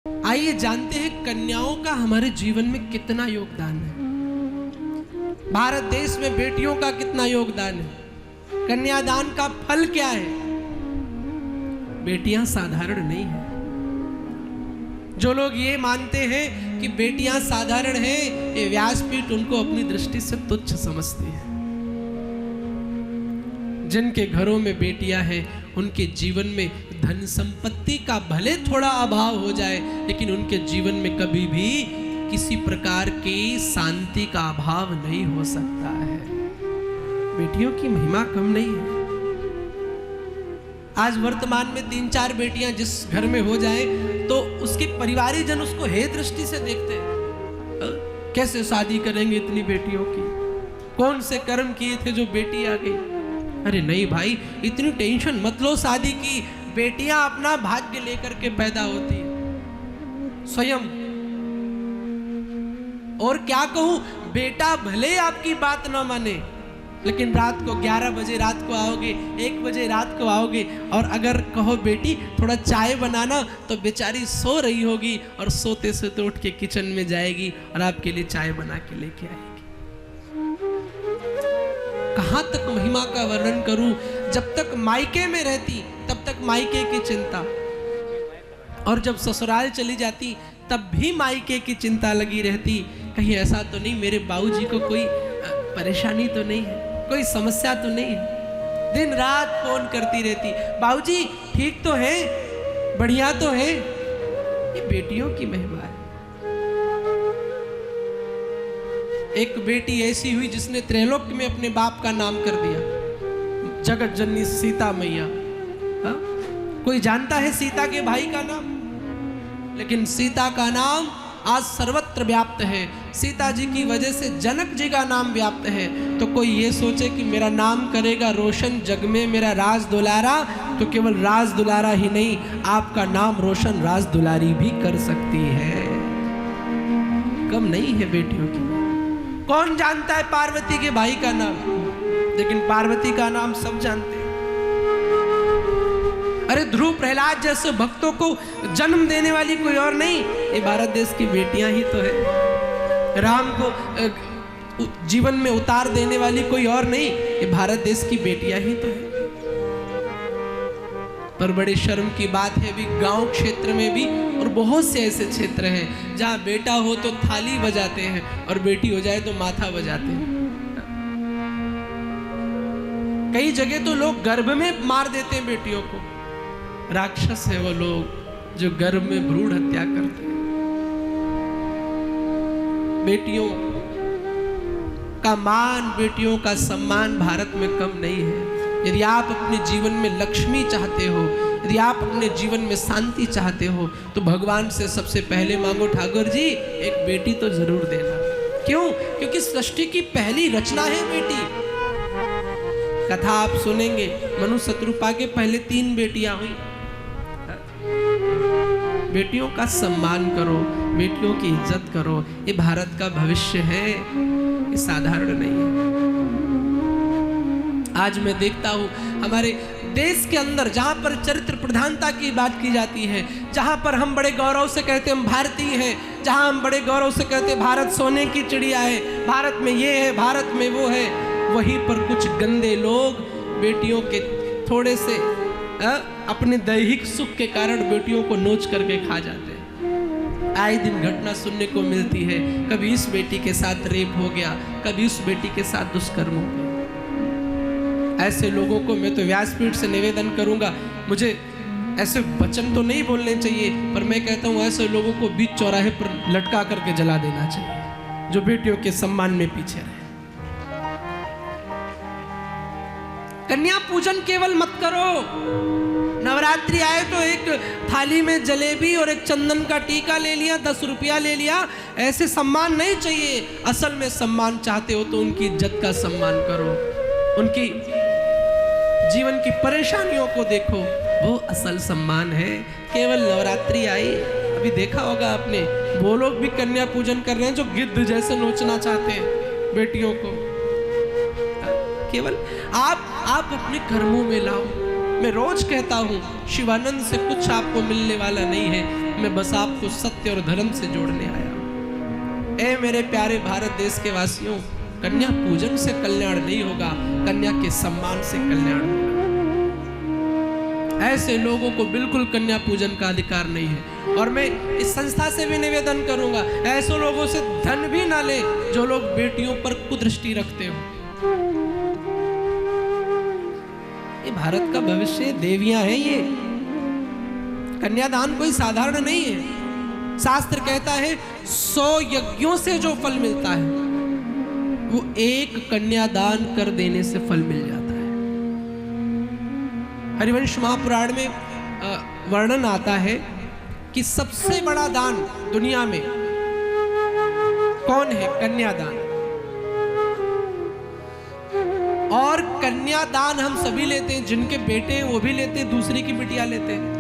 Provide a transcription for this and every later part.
आइए जानते हैं कन्याओं का हमारे जीवन में कितना योगदान है। भारत देश में बेटियों का कितना योगदान है। कन्यादान का फल क्या है। बेटियां साधारण नहीं है। जो लोग ये मानते हैं कि बेटियां साधारण हैं, ये व्यासपीठ उनको अपनी दृष्टि से तुच्छ समझती है। जिनके घरों में बेटियां हैं उनके जीवन में धन संपत्ति का भले थोड़ा अभाव हो जाए, लेकिन उनके जीवन में कभी भी किसी प्रकार की शांति का अभाव नहीं हो सकता है। बेटियों की महिमा कम नहीं है। आज वर्तमान में 3-4 बेटियां जिस घर में हो जाए तो उसके परिवारीजन उसको हे दृष्टि से देखते हैं। कैसे शादी करेंगे इतनी बेटियों की, कौन से कर्म किए थे जो बेटी आ गई। अरे नहीं भाई, इतनी टेंशन मत लो शादी की। बेटियां अपना भाग्य लेकर के पैदा होती है स्वयं। और क्या कहूं, बेटा भले आपकी बात ना माने, लेकिन रात को 11 बजे रात को आओगे, 1 बजे रात को आओगे, और अगर कहो बेटी थोड़ा चाय बनाना, तो बेचारी सो रही होगी और सोते सोते उठ के किचन में जाएगी और आपके लिए चाय बना के लेके आएगी। कहां तक महिमा का वर्णन करूं। जब तक मायके में रहती तब तक मायके की चिंता, और जब ससुराल चली जाती तब भी मायके की चिंता लगी रहती। कहीं ऐसा तो नहीं मेरे बाबूजी को कोई परेशानी तो नहीं है, कोई समस्या तो नहीं है। दिन रात फोन करती रहती, बाबूजी ठीक तो है, बढ़िया तो है। ये बेटियों की महिमा है। एक बेटी ऐसी हुई जिसने त्रैलोक्य में अपने बाप का नाम कर दिया, जगत जननी सीता मैया। कोई जानता है सीता के भाई का नाम? लेकिन सीता का नाम आज सर्वत्र व्याप्त है। सीता जी की वजह से जनक जी का नाम व्याप्त है। तो कोई ये सोचे कि मेरा नाम करेगा रोशन जग में मेरा राज दुलारा, तो केवल राज दुलारा ही नहीं, आपका नाम रोशन राज दुलारी भी कर सकती है। कम नहीं है बेटियों की। कौन जानता है पार्वती के भाई का नाम? लेकिन पार्वती का नाम सब जानते हैं। अरे ध्रुव प्रहलाद जैसे भक्तों को जन्म देने वाली कोई और नहीं, ये भारत देश की बेटियां ही तो है। राम को जीवन में उतार देने वाली कोई और नहीं, ये भारत देश की बेटियां ही तो है। पर बड़े शर्म की बात है, भी गांव क्षेत्र में भी और बहुत से ऐसे क्षेत्र हैं जहां बेटा हो तो थाली बजाते हैं और बेटी हो जाए तो माथा बजाते हैं। कई जगह तो लोग गर्भ में मार देते हैं बेटियों को। राक्षस है वो लोग जो गर्भ में भ्रूण हत्या करते हैं। बेटियों का मान, बेटियों का सम्मान भारत में कम नहीं है। यदि आप अपने जीवन में लक्ष्मी चाहते हो, यदि आप अपने जीवन में शांति चाहते हो, तो भगवान से सबसे पहले मांगो, ठाकुर जी एक बेटी तो जरूर देना। क्यों? क्योंकि सृष्टि की पहली रचना है बेटी। कथा आप सुनेंगे, मनु शत्रुपा के पहले 3 बेटियां हुई। बेटियों का सम्मान करो, बेटियों की इज्जत करो। ये भारत का भविष्य है, ये साधारण नहीं है। आज मैं देखता हूं हमारे देश के अंदर जहां पर चरित्र प्रधानता की बात की जाती है, जहां पर हम बड़े गौरव से कहते हैं हम भारतीय हैं, जहां हम बड़े गौरव से कहते हैं भारत सोने की चिड़िया है, भारत में ये है, भारत में वो है, वहीं पर कुछ गंदे लोग बेटियों के थोड़े से अपने दैहिक सुख के कारण बेटियों को नोच करके खा जाते हैं। आए दिन घटना सुनने को मिलती है, कभी इस बेटी के साथ रेप हो गया, कभी उस बेटी के साथ दुष्कर्म हो गया। ऐसे लोगों को मैं तो व्यासपीठ से निवेदन करूंगा, मुझे ऐसे वचन तो नहीं बोलने चाहिए, पर मैं कहता हूं ऐसे लोगों को बीच चौराहे पर लटका करके जला देना चाहिए जो बेटियों के सम्मान में पीछे रहे। कन्या पूजन केवल मत करो। नवरात्रि आए तो एक थाली में जलेबी और एक चंदन का टीका ले लिया, 10 रुपया ले लिया, ऐसे सम्मान नहीं चाहिए। असल में सम्मान चाहते हो तो उनकी इज्जत का सम्मान करो, उनकी जीवन की परेशानियों को देखो, वो असल सम्मान है। केवल नवरात्रि आई, अभी देखा होगा आपने, वो लोग भी कन्या पूजन कर रहे हैं जो गिद्ध जैसे नोचना चाहते हैं बेटियों को। केवल आप अपने कर्मों में लाओ। मैं रोज कहता हूं शिवानंद से कुछ आपको मिलने वाला नहीं है, मैं बस आपको सत्य और धर्म से जोड़ने आया हूं। ए मेरे प्यारे भारत देश के वासियों, कन्या पूजन से कल्याण नहीं होगा, कन्या के सम्मान से कल्याण होगा। ऐसे लोगों को बिल्कुल कन्या पूजन का अधिकार नहीं है। और मैं इस संस्था से भी निवेदन करूंगा, ऐसे लोगों से धन भी ना ले जो लोग बेटियों पर कुदृष्टि रखते हो। ये भारत का भविष्य, देवियां हैं ये। कन्यादान कोई साधारण नहीं है। शास्त्र कहता है 100 यज्ञों से जो फल मिलता है वो एक कन्यादान कर देने से फल मिल जाता है। हरिवंश महापुराण में वर्णन आता है कि सबसे बड़ा दान दुनिया में कौन है? कन्यादान। और कन्यादान हम सभी लेते हैं, जिनके बेटे हैं वो भी लेते हैं, दूसरे की बिटिया लेते हैं।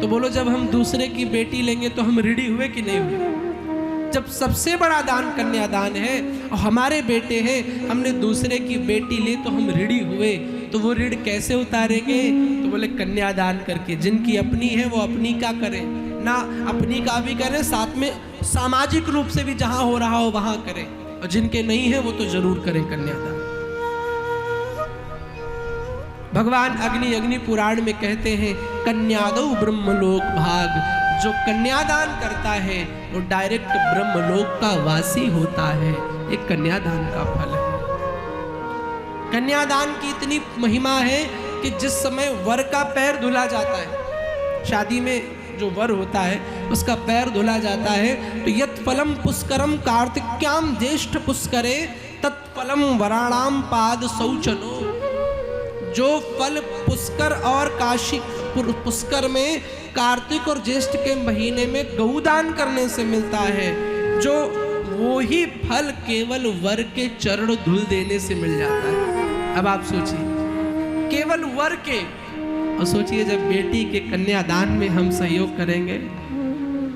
तो बोलो, जब हम दूसरे की बेटी लेंगे तो हम ऋणी हुए कि नहीं हुए? जब सबसे बड़ा दान कन्यादान है और हमारे बेटे हैं, हमने दूसरे की बेटी ली तो हम ऋणी हुए, तो वो ऋण कैसे उतारेंगे? तो बोले कन्यादान करके। जिनकी अपनी है वो अपनी का करें ना, अपनी का भी करें, साथ में सामाजिक रूप से भी जहां हो रहा हो वहां करें, और जिनके नहीं है वो तो जरूर करें कन्यादान। भगवान अग्नि पुराण में कहते हैं कन्यादौ ब्रह्मलोक भाग। जो कन्यादान करता है वो डायरेक्ट ब्रह्मलोक का वासी होता है। एक कन्यादान का फल है। कन्यादान की इतनी महिमा है कि जिस समय वर का पैर धुला जाता है, शादी में जो वर होता है उसका पैर धुला जाता है, तो यत् फलम पुष्करम कार्तिक्याम ज्येष्ठ पुष्करे तत्फलम वराणाम पाद शौचनो। जो फल पुष्कर और काशी पुष्कर में कार्तिक और ज्येष्ठ के महीने में गौदान करने से मिलता है, जो वो ही फल केवल वर के चरण धुल देने से मिल जाता है। अब आप सोचिए, केवल वर के, और सोचिए जब बेटी के कन्यादान में हम सहयोग करेंगे।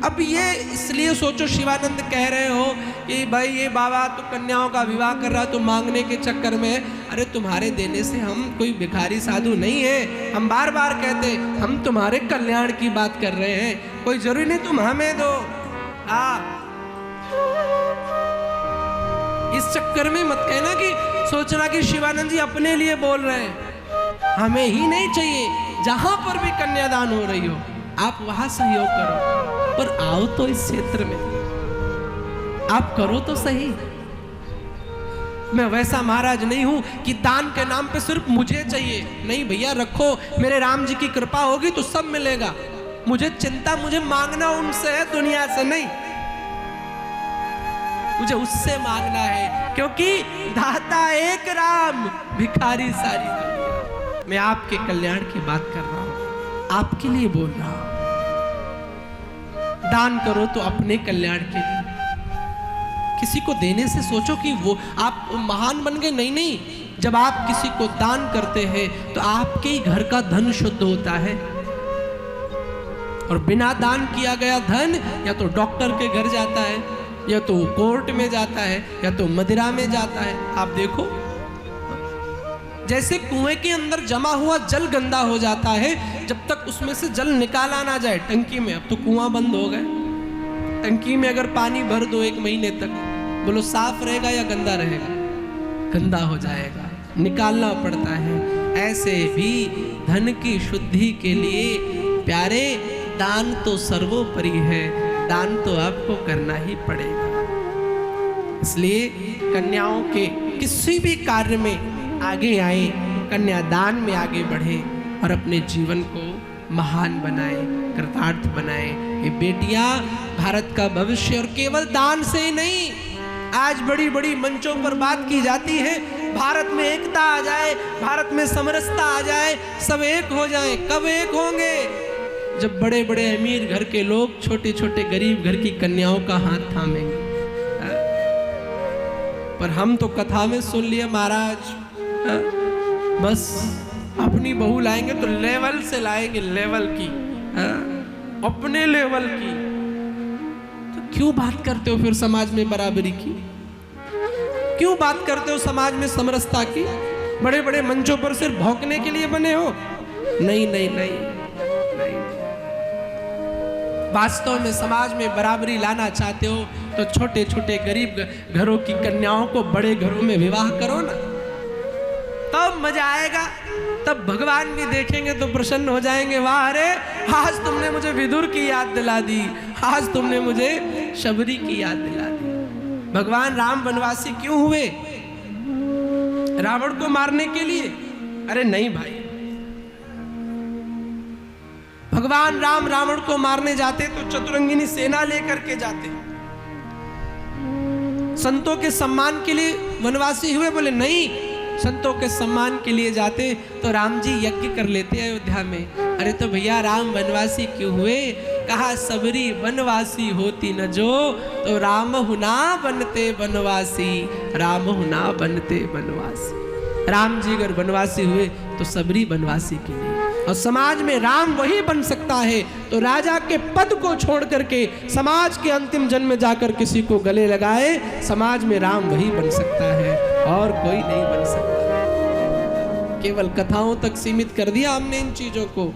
अब ये इसलिए सोचो, शिवानंद कह रहे हो कि भाई ये बाबा तो कन्याओं का विवाह कर रहा, तो मांगने के चक्कर में। अरे तुम्हारे देने से हम कोई भिखारी साधु नहीं है। हम बार बार कहते हम तुम्हारे कल्याण की बात कर रहे हैं, कोई जरूरी नहीं तुम हमें दो। इस चक्कर में मत कहना कि सोचना कि शिवानंद जी अपने लिए बोल रहे हैं। हमें ही नहीं चाहिए, जहां पर भी कन्यादान हो रही हो आप वहां सहयोग करो, पर आओ तो इस क्षेत्र में, आप करो तो सही। मैं वैसा महाराज नहीं हूं कि दान के नाम पे सिर्फ मुझे चाहिए। नहीं भैया, रखो, मेरे राम जी की कृपा होगी तो सब मिलेगा। मुझे चिंता, मुझे मांगना उनसे है, दुनिया से नहीं। मुझे उससे मांगना है, क्योंकि दाता एक राम, भिखारी सारी दुनिया। मैं आपके कल्याण की बात कर रहा हूं, आपके लिए बोल रहा हूं। दान करो तो अपने कल्याण के लिए। किसी को देने से सोचो कि वो आप महान बन गए, नहीं। जब आप किसी को दान करते हैं तो आपके ही घर का धन शुद्ध होता है। और बिना दान किया गया धन या तो डॉक्टर के घर जाता है, या तो कोर्ट में जाता है, या तो मदिरा में जाता है। आप देखो, जैसे कुएं के अंदर जमा हुआ जल गंदा हो जाता है, जब तक उसमें से जल निकाला ना जाए टंकी में। अब तो कुआं बंद हो गए, टंकी में अगर पानी भर दो 1 महीने तक, बोलो साफ रहेगा या गंदा रहेगा? गंदा हो जाएगा, निकालना पड़ता है। ऐसे भी धन की शुद्धि के लिए प्यारे, दान तो सर्वोपरि है, दान तो आपको करना ही पड़ेगा। इसलिए कन्याओं के किसी भी कार्य में आगे आए, कन्यादान में आगे बढ़े और अपने जीवन को महान बनाए, कृतार्थ बनाए। ये बेटियां भारत का भविष्य, और केवल दान से ही नहीं। आज बड़ी बड़ी मंचों पर बात की जाती है, भारत में एकता आ जाए, भारत में समरसता आ जाए, सब एक हो जाए। कब एक होंगे? जब बड़े बड़े अमीर घर के लोग छोटे छोटे गरीब घर की कन्याओं का हाथ थामेंगे। पर हम तो कथा में सुन लिए महाराज, बस अपनी बहू लाएंगे तो लेवल से लाएंगे, लेवल की, अपने लेवल की। तो क्यों बात करते हो फिर समाज में बराबरी की? क्यों बात करते हो समाज में समरसता की? बड़े बड़े मंचों पर सिर्फ भौंकने के लिए बने हो? नहीं नहीं नहीं, नहीं। वास्तव में समाज में बराबरी लाना चाहते हो तो छोटे छोटे गरीब घरों की कन्याओं को बड़े घरों में विवाह करो ना, तब मजा आएगा। तब भगवान भी देखेंगे तो प्रसन्न हो जाएंगे, वाह अरे आज तुमने मुझे विदुर की याद दिला दी, आज तुमने मुझे शबरी की याद दिला दी। भगवान राम वनवासी क्यों हुए? रावण को मारने के लिए? अरे नहीं भाई, भगवान राम रावण को मारने जाते तो चतुरंगिनी सेना लेकर के जाते। संतों के सम्मान के लिए वनवासी हुए? बोले नहीं, संतों के सम्मान के लिए जाते तो राम जी यज्ञ कर लेते अयोध्या में। अरे तो भैया राम वनवासी क्यों हुए? कहा सबरी वनवासी होती न जो, तो राम हुना बनते वनवासी, राम हुना बनते वनवासी। राम जी अगर वनवासी हुए तो सबरी वनवासी के लिए, और समाज में राम वही बन सकता है तो राजा के पद को छोड़ करके समाज के अंतिम जन्म में जाकर किसी को गले लगाए, समाज में राम वही बन सकता है और कोई नहीं बन सकता। केवल कथाओं तक सीमित कर दिया हमने इन चीजों को।